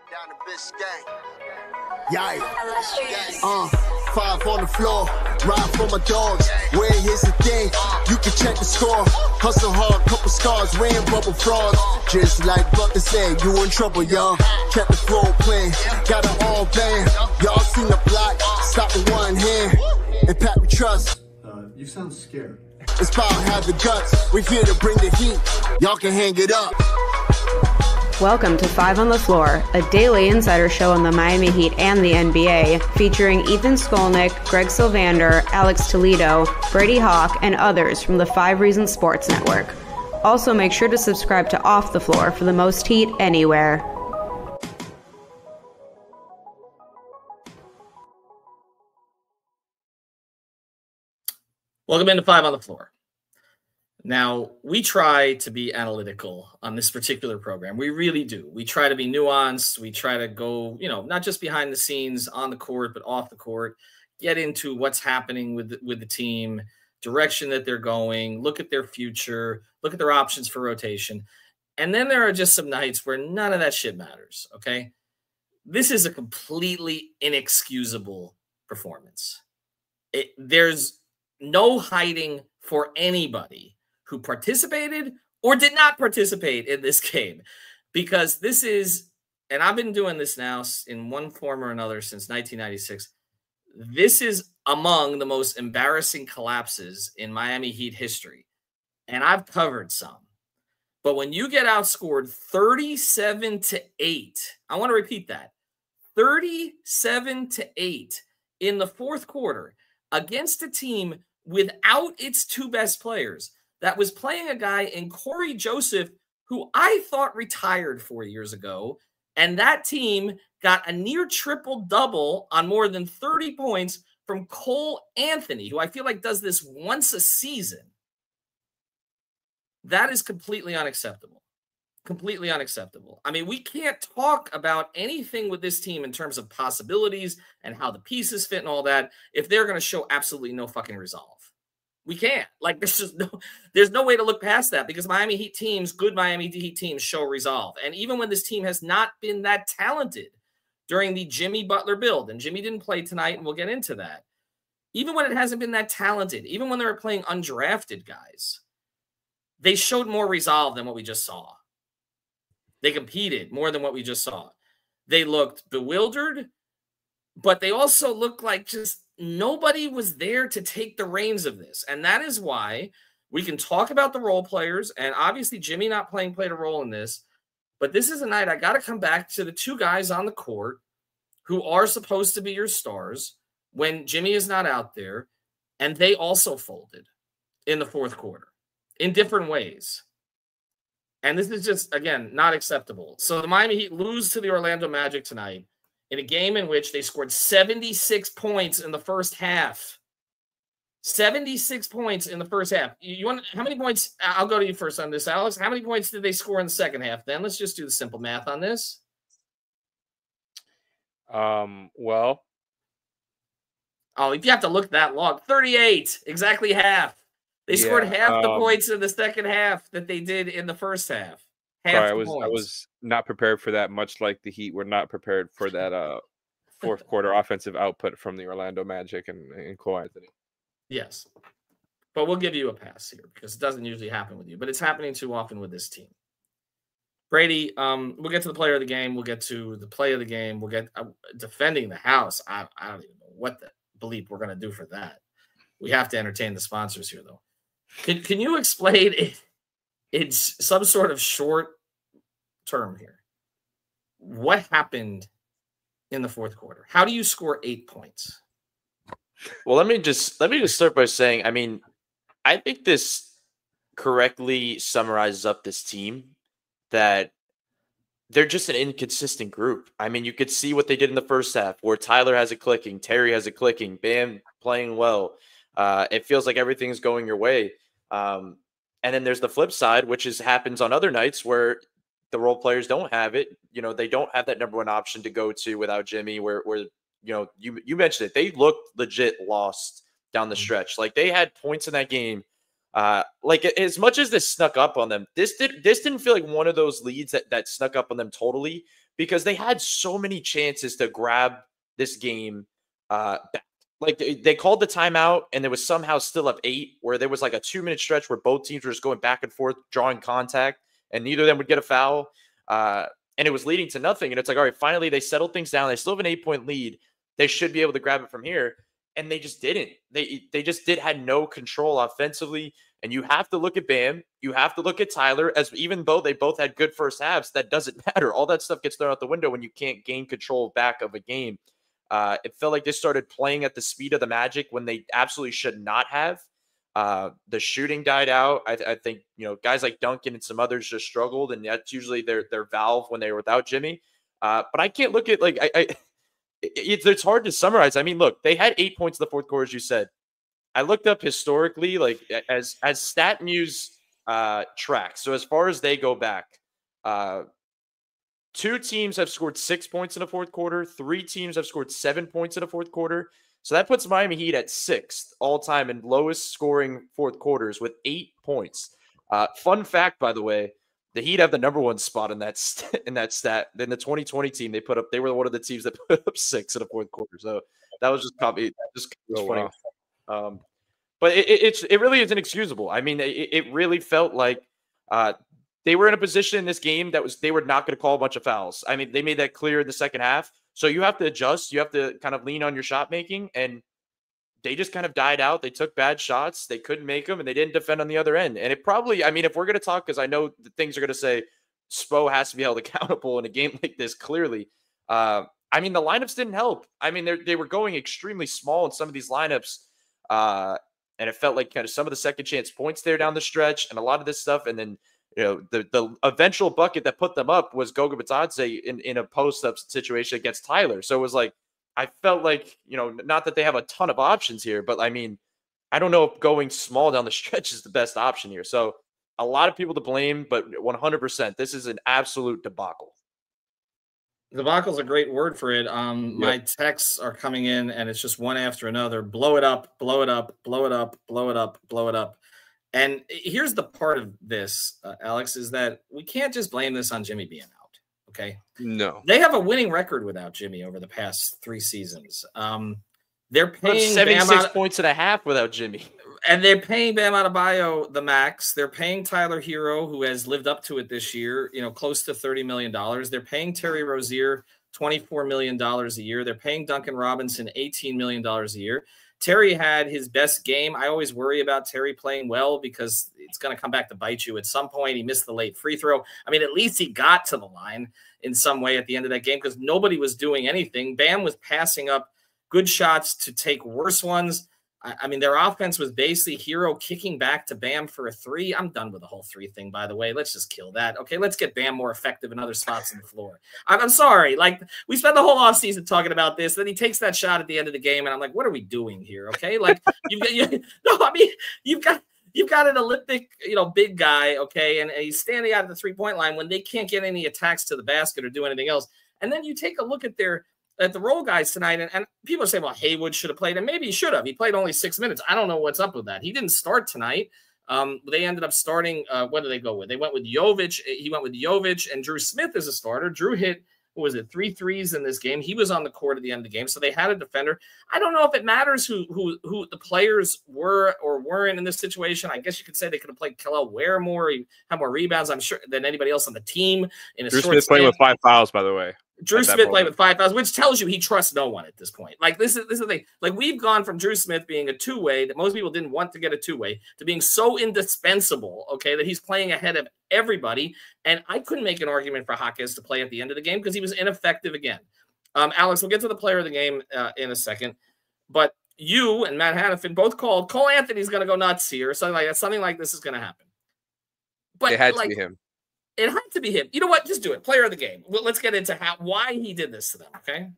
Down the Biscayne. Yikes. 5 on the floor, ride for my dogs. Where here's the thing, you can check the score. Hustle hard, couple scars, wearing bubble frogs. Just like Butler said, you in trouble, y'all. Kept the flow playing, got it all banned. Y'all seen the block, stop with one hand. And Pat, we trust. You sound scared. It's about have the guts, we here to bring the heat. Y'all can hang it up. Welcome to 5 on the Floor, a daily insider show on the Miami Heat and the NBA, featuring Ethan Skolnick, Greg Sylvander, Alex Toledo, Brady Hawk, and others from the 5 Reasons Sports Network. Also, make sure to subscribe to Off the Floor for the most heat anywhere. Welcome into 5 on the Floor. Now, we try to be analytical on this particular program. We really do. We try to be nuanced. We try to go, not just behind the scenes on the court, but off the court, get into what's happening with the team, direction that they're going, look at their future, look at their options for rotation. And then there are just some nights where none of that shit matters, okay? This is a completely inexcusable performance. There's no hiding for anybody who participated or did not participate in this game, because this is, and I've been doing this now in one form or another since 1996. This is among the most embarrassing collapses in Miami Heat history. And I've covered some. But when you get outscored 37-8, I want to repeat that, 37-8 in the fourth quarter against a team without its two best players, that was playing a guy in Corey Joseph, who I thought retired 4 years ago. And that team got a near triple-double on more than 30 points from Cole Anthony, who I feel like does this once a season. That is completely unacceptable. Completely unacceptable. I mean, we can't talk about anything with this team in terms of possibilities and how the pieces fit and all that if they're going to show absolutely no fucking resolve. We can't. Like, there's no way to look past that, because Miami Heat teams, good Miami Heat teams, show resolve. And even when this team has not been that talented during the Jimmy Butler build, and Jimmy didn't play tonight, and we'll get into that. Even when it hasn't been that talented, even when they were playing undrafted guys, they showed more resolve than what we just saw. They competed more than what we just saw. They looked bewildered, but they also looked like just nobody was there to take the reins of this. And that is why we can talk about the role players, and obviously Jimmy not playing played a role in this, but this is a night I got to come back to the two guys on the court who are supposed to be your stars when Jimmy is not out there, and they also folded in the fourth quarter in different ways. And this is just, again, not acceptable. So the Miami Heat lose to the Orlando Magic tonight in a game in which they scored 76 points in the first half. 76 points in the first half. You want how many points? I'll go to you first on this, Alex. How many points did they score in the second half? Then let's just do the simple math on this. Well, if you have to look that long, 38, exactly half. They scored half the points in the second half that they did in the first half. Sorry, I was not prepared for that, much like the Heat were not prepared for that fourth quarter offensive output from the Orlando Magic and Cole Anthony. Yes. But we'll give you a pass here because it doesn't usually happen with you, but it's happening too often with this team. Brady, we'll get to the player of the game. We'll get to the play of the game. We'll get defending the house. I don't even know what the bleep we're going to do for that. We have to entertain the sponsors here, though. Can you explain it? It's some sort of short term here. What happened in the fourth quarter? How do you score 8 points? Well, let me just start by saying, I mean, I think this correctly summarizes up this team, that they're just an inconsistent group. I mean, you could see what they did in the first half, where Tyler has it clicking, Terry has it clicking, Bam playing well. It feels like everything's going your way. And then there's the flip side, which happens on other nights where the role players don't have it. They don't have that number one option to go to without Jimmy, where you mentioned it. They looked legit lost down the stretch. Like, they had points in that game Like as much as this snuck up on them, this didn't feel like one of those leads that snuck up on them totally, because they had so many chances to grab this game back. Like they called the timeout and there was somehow still up 8, where there was like a 2-minute stretch where both teams were just going back and forth, drawing contact, and neither of them would get a foul. And it was leading to nothing. And it's like, all right, finally they settled things down. They still have an 8-point lead. They should be able to grab it from here. And they just didn't. They just had no control offensively. And you have to look at Bam. You have to look at Tyler, as even though they both had good first halves, that doesn't matter. All that stuff gets thrown out the window when you can't gain control back of a game. It felt like they started playing at the speed of the Magic when they absolutely should not have. The shooting died out. I think, guys like Duncan and some others just struggled, and that's usually their valve when they were without Jimmy. But I can't look at like it's hard to summarize. I mean, look, they had 8 points in the fourth quarter, as you said. I looked up historically, like as StatMuse tracks. So as far as they go back, 2 teams have scored 6 points in the fourth quarter. 3 teams have scored 7 points in the fourth quarter. So that puts Miami Heat at 6th all time in lowest scoring fourth quarters with 8 points. Fun fact, by the way, the Heat have the number 1 spot in that stat. Then the 2020 team they were one of the teams that put up 6 in the fourth quarter. So that was just funny. Wow. But it really is inexcusable. I mean, it really felt like they were in a position in this game they were not going to call a bunch of fouls. I mean, they made that clear in the second half. So you have to adjust. You have to kind of lean on your shot making, and they just kind of died out. They took bad shots. They couldn't make them, and they didn't defend on the other end. And it probably, I mean, if we're going to talk, because I know the things are going to say Spo has to be held accountable in a game like this, clearly. I mean, the lineups didn't help. I mean, they were going extremely small in some of these lineups. And it felt like kind of some of the second chance points there down the stretch and a lot of this stuff. And then, the eventual bucket that put them up was Goga Bitadze in a post-up situation against Tyler. So it was like, I felt like, not that they have a ton of options here, but I mean, I don't know if going small down the stretch is the best option here. So a lot of people to blame, but 100%, this is an absolute debacle. Debacle is a great word for it. My texts are coming in, and it's just one after another. Blow it up, blow it up, blow it up, blow it up, blow it up. And here's the part of this, Alex, is that we can't just blame this on Jimmy being out. Okay. No. They have a winning record without Jimmy over the past 3 seasons. They're paying 76 points and a half without Jimmy. And they're paying Bam Adebayo the max. They're paying Tyler Hero, who has lived up to it this year, close to $30 million. They're paying Terry Rozier $24 million a year. They're paying Duncan Robinson $18 million a year. Terry had his best game. I always worry about Terry playing well because it's going to come back to bite you at some point. He missed the late free throw. I mean, at least he got to the line in some way at the end of that game because nobody was doing anything. Bam was passing up good shots to take worse ones. I mean, their offense was basically Hero kicking back to Bam for a 3. I'm done with the whole 3 thing, by the way. Let's just kill that. Okay, let's get Bam more effective in other spots on the floor. I'm sorry. Like, we spent the whole offseason talking about this. Then he takes that shot at the end of the game, and I'm like, what are we doing here? Okay, like, you've got an Olympic, big guy, okay, and he's standing out at the 3-point line when they can't get any attacks to the basket or do anything else. And then you take a look at the role guys tonight, and people say, well, Haywood should have played, and maybe he should have. He played only 6 minutes. I don't know what's up with that. He didn't start tonight. They ended up starting. What did they go with? They went with Jovic. He went with Jovic and Drew Smith as a starter. Drew hit, 3 threes in this game. He was on the court at the end of the game, so they had a defender. I don't know if it matters who the players were or weren't in this situation. I guess you could say they could have played Kel'el Ware more. He had more rebounds, I'm sure, than anybody else on the team. Drew Smith playing with 5 fouls, by the way. Drew Smith played with 5 fouls, which tells you he trusts no one at this point. Like, this is the thing. Like, we've gone from Drew Smith being a 2-way that most people didn't want to get a 2-way to being so indispensable, okay, that he's playing ahead of everybody. And I couldn't make an argument for Jaquez to play at the end of the game because he was ineffective again. Alex, we'll get to the player of the game in a second. But you and Matt Hannafin both called Cole Anthony's going to go nuts here. Something like that. Something like this is going to happen. But it had to be him. It had to be him. You know what? Just do it. Player of the game. Let's get into why he did this to them, okay?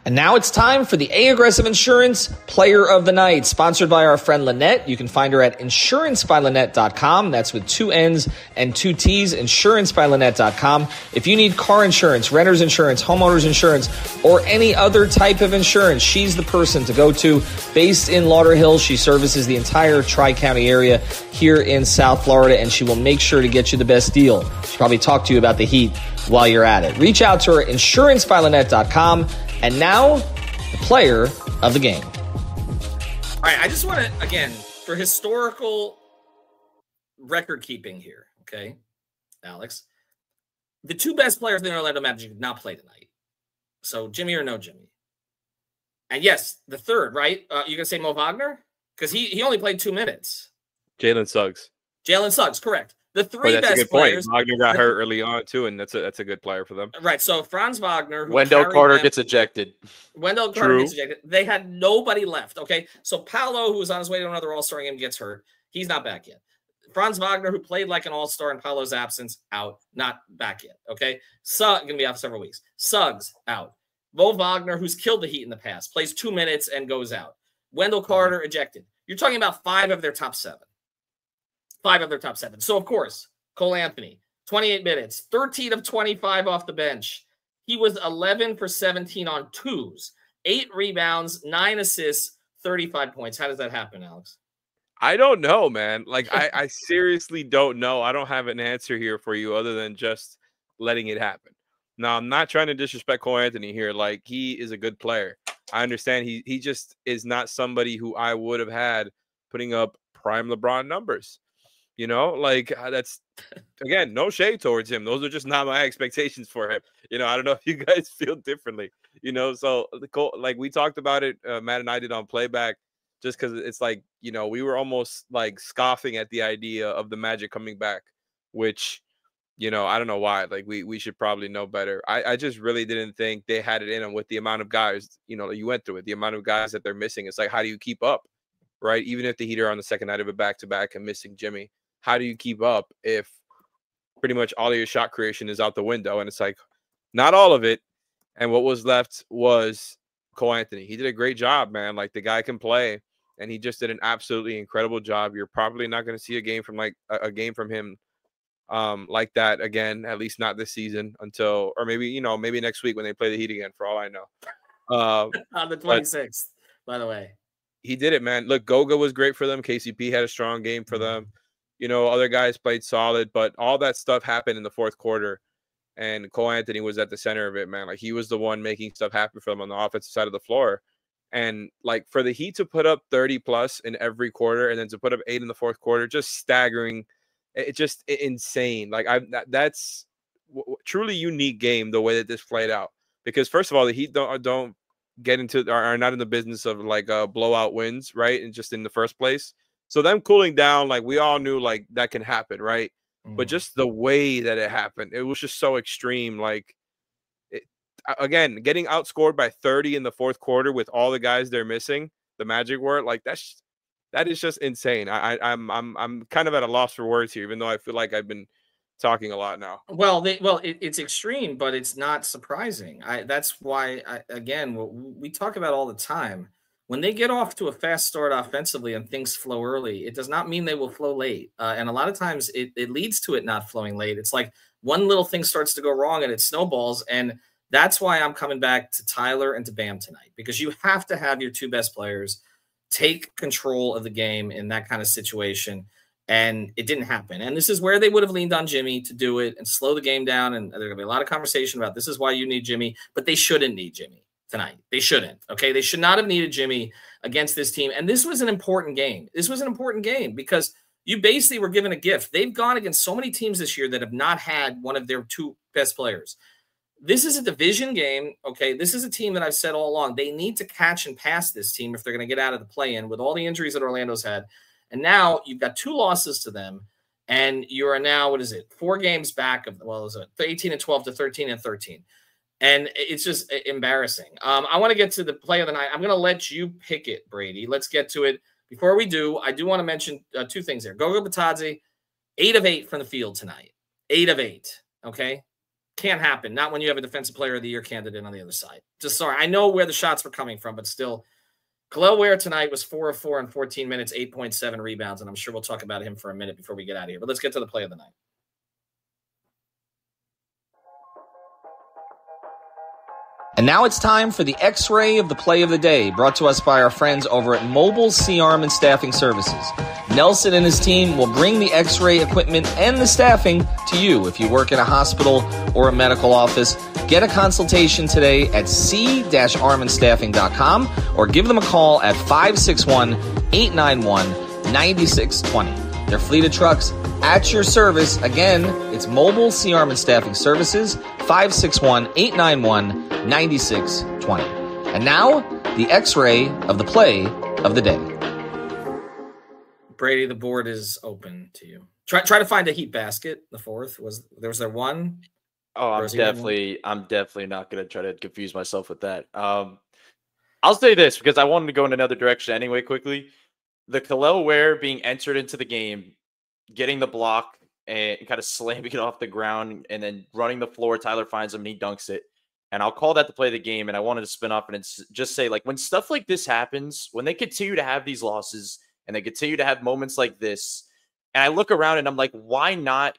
And now it's time for the A-Aggressive Insurance Player of the Night, sponsored by our friend Lynette. You can find her at insurancebylynette.com. That's with 2 N's and 2 T's, insurancebylynette.com. If you need car insurance, renter's insurance, homeowner's insurance, or any other type of insurance, she's the person to go to. Based in Lauderhill, she services the entire Tri-County area here in South Florida, and she will make sure to get you the best deal. She'll probably talk to you about the heat while you're at it. Reach out to her, insurancebylynette.com. And now, the player of the game. All right, I just want to, again, for historical record keeping here, okay, Alex, the 2 best players in the Orlando Magic did not play tonight. So, Jimmy or no Jimmy? And yes, the third, right? You going to say Mo Wagner? Because he only played 2 minutes. Jalen Suggs. Jalen Suggs, correct. The 3 that's best a good players. Point. Wagner got hurt early on too, and that's a good player for them. Right. So Franz Wagner, Wendell Carter gets ejected. Wendell Carter gets ejected. They had nobody left. Okay. So Paolo, who was on his way to another All-Star game, gets hurt. He's not back yet. Franz Wagner, who played like an All-Star in Paolo's absence, out, not back yet. Okay. Going to be out for several weeks. Suggs out. Mo Wagner, who's killed the Heat in the past, plays 2 minutes and goes out. Wendell Carter ejected. You're talking about 5 of their top 7. 5 of their top 7. So of course, Cole Anthony, 28 minutes, 13 of 25 off the bench. He was 11 for 17 on 2s, 8 rebounds, 9 assists, 35 points. How does that happen, Alex? I don't know, man. Like, I seriously don't know. I don't have an answer here for you other than just letting it happen. Now, I'm not trying to disrespect Cole Anthony here. Like, he is a good player. I understand he just is not somebody who I would have had putting up prime LeBron numbers. You know, like that's, again, no shade towards him. Those are just not my expectations for him. You know, I don't know if you guys feel differently, you know, so like we talked about it, Matt and I did on playback, just because it's like, you know, we were almost like scoffing at the idea of the Magic coming back, which, you know, I don't know why. Like we should probably know better. I just really didn't think they had it in them with the amount of guys, you know, you went through it, the amount of guys that they're missing. It's like, how do you keep up, right? Even if the Heat are on the second night of a back-to-back and missing Jimmy. How do you keep up if pretty much all of your shot creation is out the window? And it's like, not all of it. And what was left was Cole Anthony. He did a great job, man. Like, the guy can play, and he just did an absolutely incredible job. You're probably not going to see a game from him like that again, at least not this season until, or maybe, you know, maybe next week when they play the Heat again, for all I know. On the 26th, by the way. He did it, man. Look, Goga was great for them. KCP had a strong game for them. You know, other guys played solid, but all that stuff happened in the fourth quarter, and Cole Anthony was at the center of it, man. Like, he was the one making stuff happen for them on the offensive side of the floor. And, like, for the Heat to put up 30-plus in every quarter and then to put up 8 in the fourth quarter, just staggering. It's just insane. Like, that's truly unique game, the way that this played out. Because, first of all, the Heat don't get into – are not in the business of, like, blowout wins, right, and just in the first place. So them cooling down, like, we all knew, like, that can happen, right? But just the way that it happened, it was just so extreme. Like, again, getting outscored by 30 in the fourth quarter with all the guys they're missing, the Magic were, like, that is just insane. I'm kind of at a loss for words here, even though I feel like I've been talking a lot now. Well, it's extreme, but it's not surprising. That's why, again, what we talk about all the time. When they get off to a fast start offensively and things flow early, it does not mean they will flow late. And a lot of times it leads to it not flowing late. It's like one little thing starts to go wrong and it snowballs. And that's why I'm coming back to Tyler and to Bam tonight, because you have to have your 2 best players take control of the game in that kind of situation. And it didn't happen. And this is where they would have leaned on Jimmy to do it and slow the game down. And there's going to be a lot of conversation about this is why you need Jimmy, but they shouldn't need Jimmy tonight. They shouldn't. Okay. They should not have needed Jimmy against this team. And this was an important game. This was an important game because you basically were given a gift. They've gone against so many teams this year that have not had one of their 2 best players. This is a division game. Okay. This is a team that I've said all along, they need to catch and pass this team if they're going to get out of the play-in with all the injuries that Orlando's had. And now you've got 2 losses to them. And you are now, 4 games back of, is it 18-12 to 13-13. And it's just embarrassing. I want to get to the play of the night. I'm going to let you pick it, Brady. Let's get to it. Before we do, I do want to mention 2 things here. Goga Bitadze, 8 of 8 from the field tonight. 8 of 8. Okay. Can't happen. Not when you have a Defensive Player of the Year candidate on the other side. Just sorry. I know where the shots were coming from, but still, Kel'el Ware tonight was 4 of 4 in 14 minutes, 8.7 rebounds, and I'm sure we'll talk about him for a minute before we get out of here. But let's get to the play of the night. And now it's time for the Xray of the play of the day, brought to us by our friends over at Mobile C-Arm and Staffing Services. Nelson and his team will bring the Xray equipment and the staffing to you. If you work in a hospital or a medical office, get a consultation today at c-armandstaffing.com or give them a call at 561-891-9620. Their fleet of trucks at your service. Again, it's Mobile C-Arm and Staffing Services, 561-891-9620. And now, the Xray of the play of the day. Brady, the board is open to you. Try to find a Heat basket. The fourth was there one? Oh, I'm definitely not going to try to confuse myself with that. I'll say this because I wanted to go in another direction anyway. Quickly, the Kel'el Ware being entered into the game, getting the block and kind of slamming it off the ground, and then running the floor. Tyler finds him and he dunks it. And I'll call that the play of the game. And I wanted to spin off and just say, like, when stuff like this happens, when they continue to have these losses and they continue to have moments like this, and I look around and I'm like, why not?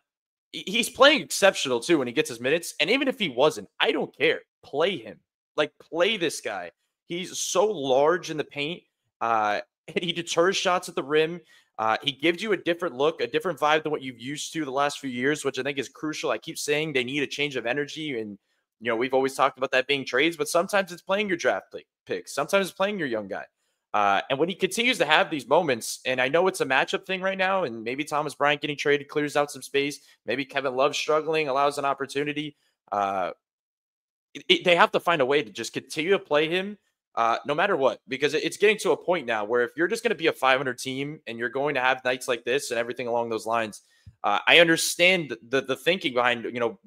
He's playing exceptional too when he gets his minutes. And even if he wasn't, I don't care. Play him. Like, play this guy. He's so large in the paint. And he deters shots at the rim. He gives you a different look, a different vibe than what you've used to the last few years, which I think is crucial. I keep saying they need a change of energy. And, you know, we've always talked about that being trades, but sometimes it's playing your draft picks. Sometimes it's playing your young guy. And when he continues to have these moments, and I know it's a matchup thing right now, and maybe Thomas Bryant getting traded clears out some space. Maybe Kevin Love struggling allows an opportunity. They have to find a way to just continue to play him no matter what, because it's getting to a point now where if you're just going to be a 500 team and you're going to have nights like this and everything along those lines, I understand the thinking behind, you know,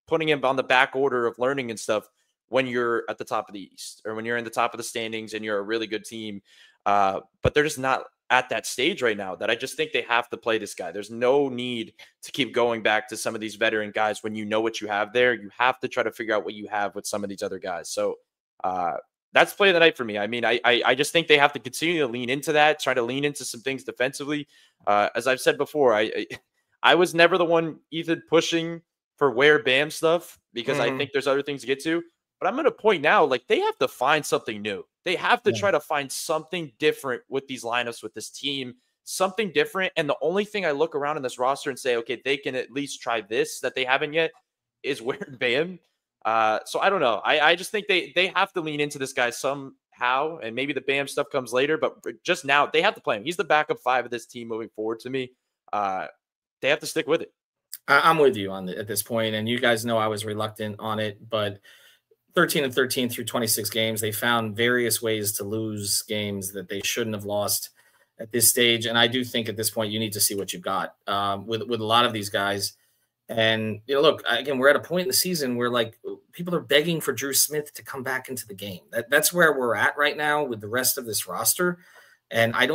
putting him on the back order of learning and stuff when you're at the top of the East or when you're in the top of the standings and you're a really good team. But they're just not at that stage right now that I just think they have to play this guy. There's no need to keep going back to some of these veteran guys when you know what you have there. You have to try to figure out what you have with some of these other guys. So that's play of the night for me. I mean, I just think they have to continue to lean into that, try to lean into some things defensively. As I've said before, I was never the one, Ethan, pushing for Ware Bam stuff because I think there's other things to get to. But I'm at a point now, like, they have to find something new. They have to try to find something different with these lineups, with this team, something different. And the only thing I look around in this roster and say, okay, they can at least try this that they haven't yet is Ware Bam. So I don't know. I just think they have to lean into this guy somehow, and maybe the Bam stuff comes later. But just now, they have to play him. He's the backup 5 of this team moving forward to me. They have to stick with it. I'm with you on at this point, and you guys know I was reluctant on it, but 13-13 through 26 games, they found various ways to lose games that they shouldn't have lost at this stage. And I do think at this point, you need to see what you've got with a lot of these guys. And, you know, look, again, we're at a point in the season where, like, people are begging for Drew Smith to come back into the game. That's where we're at right now with the rest of this roster. And I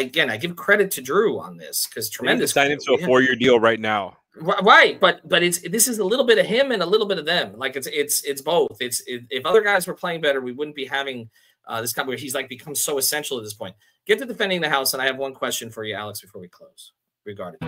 give credit to Drew on this because tremendous. Sign into a 4-year deal right now. Right, but this is a little bit of him and a little bit of them. Like it's both. If other guys were playing better, we wouldn't be having this kind of where he's like become so essential at this point. Get to defending the house, and I have one question for you, Alex, before we close regarding.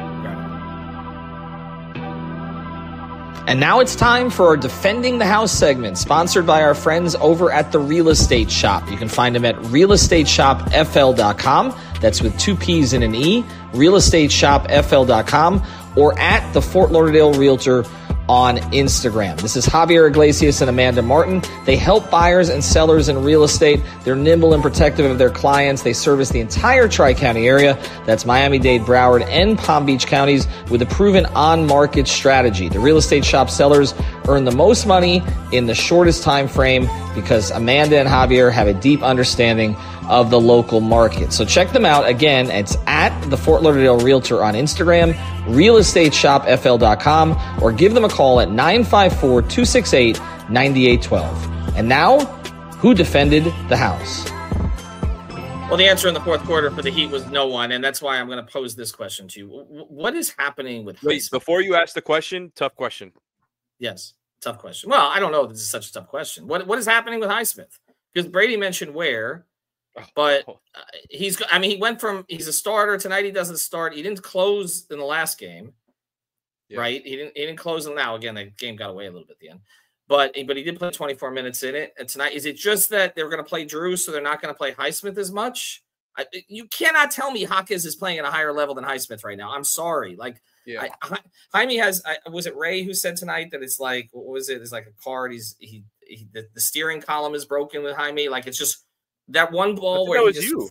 And now it's time for our Defending the House segment, sponsored by our friends over at The Real Estate Shop. You can find them at realestateshopfl.com. That's with 2 P's and an E, realestateshopfl.com, or at the Fort Lauderdale Realtor on Instagram. This is Javier Iglesias and Amanda Martin. They help buyers and sellers in real estate. They're nimble and protective of their clients. They service the entire Tri-County area. That's Miami-Dade, Broward, and Palm Beach counties with a proven on-market strategy. The Real Estate Shop sellers earn the most money in the shortest time frame because Amanda and Javier have a deep understanding of the local market. So check them out. Again, it's at the Fort Lauderdale Realtor on Instagram, realestateshopfl.com, or give them a call at 954-268-9812. And now, who defended the house? Well, the answer in the fourth quarter for the Heat was no one, and that's why I'm going to pose this question to you. What is happening with Wait, before you ask the question, tough question. Yes. Tough question. Well, I don't know if this is such a tough question. What is happening with Highsmith? Because Brady mentioned where, but he went from he's a starter tonight. He doesn't start. He didn't close in the last game, right? He didn't close in now. Again, the game got away a little bit at the end, but he did play 24 minutes in it. And tonight, is it just that they're going to play Drew, so they're not going to play Highsmith as much? You cannot tell me Hawkins is playing at a higher level than Highsmith right now. I'm sorry. Like, Jaime has, was it Ray who said tonight that it's like, what was it? It's like a card. The steering column is broken with Jaime. Like, it's just that one ball where that was you.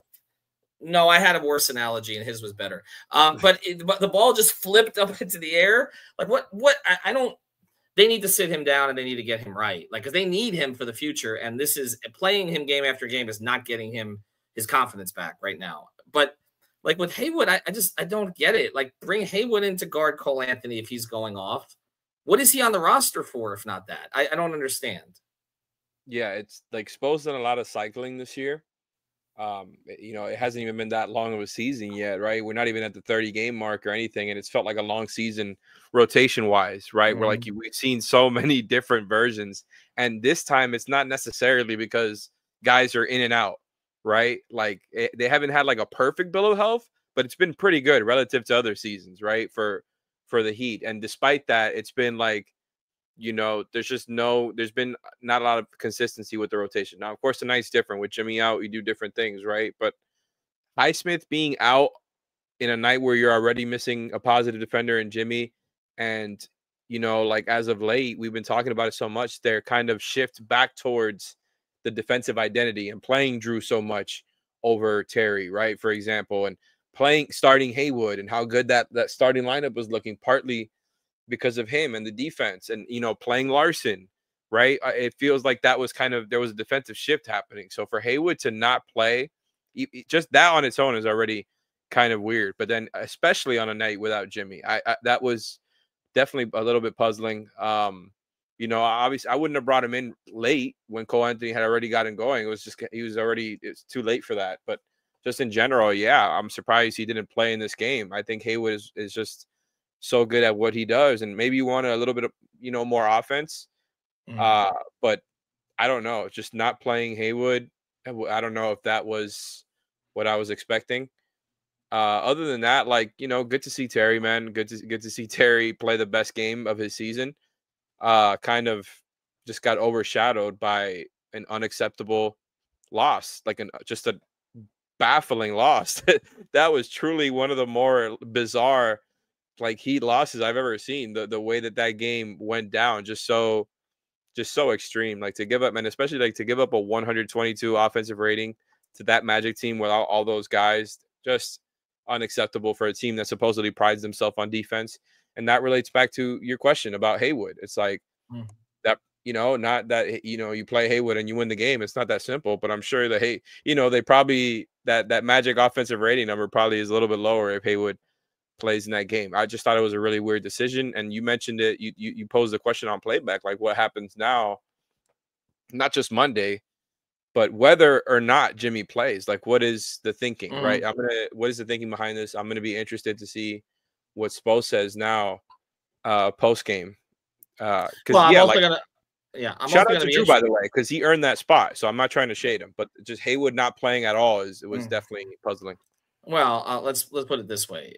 No, I had a worse analogy and his was better. But the ball just flipped up into the air. Like, what? I don't. They need to sit him down and they need to get him right. Like, because they need him for the future. And this is playing him game after game is not getting him his confidence back right now. But like with Haywood, I don't get it. Like, bring Haywood in to guard Cole Anthony if he's going off. What is he on the roster for if not that? I don't understand. Yeah, it's like exposed on a lot of cycling this year. It hasn't even been that long of a season yet, right? We're not even at the 30-game mark or anything, and it's felt like a long season rotation-wise, right? Where like we've seen so many different versions, and this time it's not necessarily because guys are in and out, right? Like they haven't had like a perfect bill of health, but it's been pretty good relative to other seasons, right? For the Heat, and despite that, it's been like, there's been not a lot of consistency with the rotation. Now, of course, tonight's different. With Jimmy out, you do different things, right? But Highsmith being out in a night where you're already missing a positive defender in Jimmy, and, like as of late, we've been talking about it so much, they're kind of shift back towards the defensive identity and playing Drew so much over Terry, right? For example, and starting Haywood and how good that starting lineup was looking, partly because of him and the defense and, playing Larson, right? It feels like that was there was a defensive shift happening. So for Haywood to not play, just that on its own is already kind of weird. But then especially on a night without Jimmy, that was definitely a little bit puzzling. Obviously I wouldn't have brought him in late when Cole Anthony had already gotten going. It's too late for that. But just in general, yeah, I'm surprised he didn't play in this game. I think Haywood is just so good at what he does, and maybe you want a little bit of more offense, but I don't know, just not playing Haywood, I don't know if that was what I was expecting. Other than that, like, good to see Terry, man. Good to see Terry play the best game of his season. Kind of just got overshadowed by an unacceptable loss, like just a baffling loss. That was truly one of the more bizarre Heat losses I've ever seen. The way that game went down, just so extreme. Like, to give up, and especially like to give up a 122 offensive rating to that Magic team without all those guys, just unacceptable for a team that supposedly prides themselves on defense. And that relates back to your question about Haywood. It's like that, not that, you play Haywood and you win the game. It's not that simple, but I'm sure that, they probably, that Magic offensive rating number probably is a little bit lower if Haywood plays in that game. I just thought it was a really weird decision. And you mentioned it, you posed the question on playback, like what happens now, not just Monday, but whether or not Jimmy plays. Like, what is the thinking, right? What is the thinking behind this? I'm going to be interested to see what Spo says now, post game. I'm shout out to Drew, by the way, because he earned that spot. So I'm not trying to shade him, but just Haywood not playing at all was definitely puzzling. Well, let's put it this way.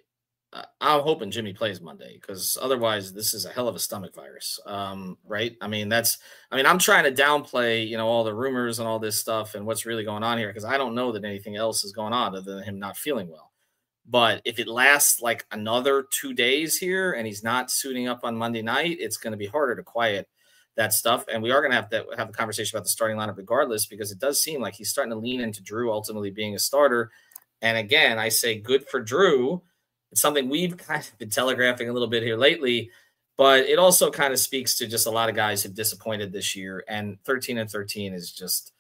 I'm hoping Jimmy plays Monday, because otherwise this is a hell of a stomach virus, right? I'm trying to downplay, all the rumors and all this stuff and what's really going on here, because I don't know that anything else is going on other than him not feeling well. But if it lasts like another 2 days here and he's not suiting up on Monday night, it's going to be harder to quiet that stuff. And we are going to have a conversation about the starting lineup regardless, because it does seem like he's starting to lean into Drew ultimately being a starter. And again, I say good for Drew. It's something we've kind of been telegraphing a little bit here lately, but it also kind of speaks to just a lot of guys who've disappointed this year. And 13-13 is just,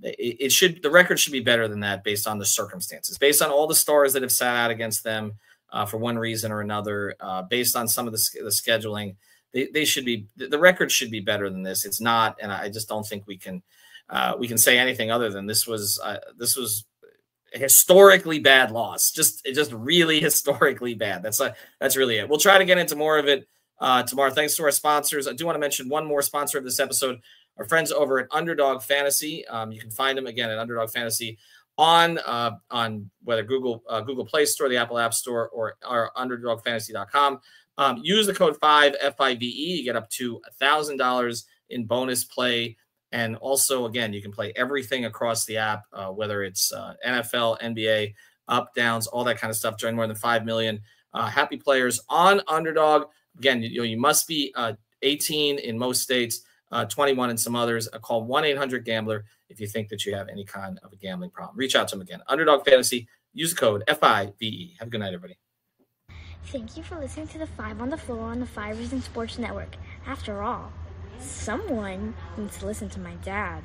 the record should be better than that based on the circumstances, based on all the stars that have sat out against them for one reason or another, based on some of the scheduling. The record should be better than this. It's not, and I just don't think we can say anything other than this was a historically bad loss. Just really historically bad. That's really it. We'll try to get into more of it tomorrow. Thanks to our sponsors. I do want to mention one more sponsor of this episode, our friends over at Underdog Fantasy. You can find them again at Underdog Fantasy on whether Google Play Store, the Apple App Store, or underdogfantasy.com. Use the code 5FIVE. You get up to $1,000 in bonus play. And also, again, you can play everything across the app, whether it's NFL, NBA, up, downs, all that kind of stuff. Join more than 5 million happy players on Underdog. Again, you must be 18 in most states, 21 in some others. Call 1-800-GAMBLER if you think that you have any kind of a gambling problem. Reach out to them again. Underdog Fantasy. Use the code FIVE. Have a good night, everybody. Thank you for listening to the 5 on the Floor on the 5 Reasons Sports Network. After all, someone needs to listen to my dad.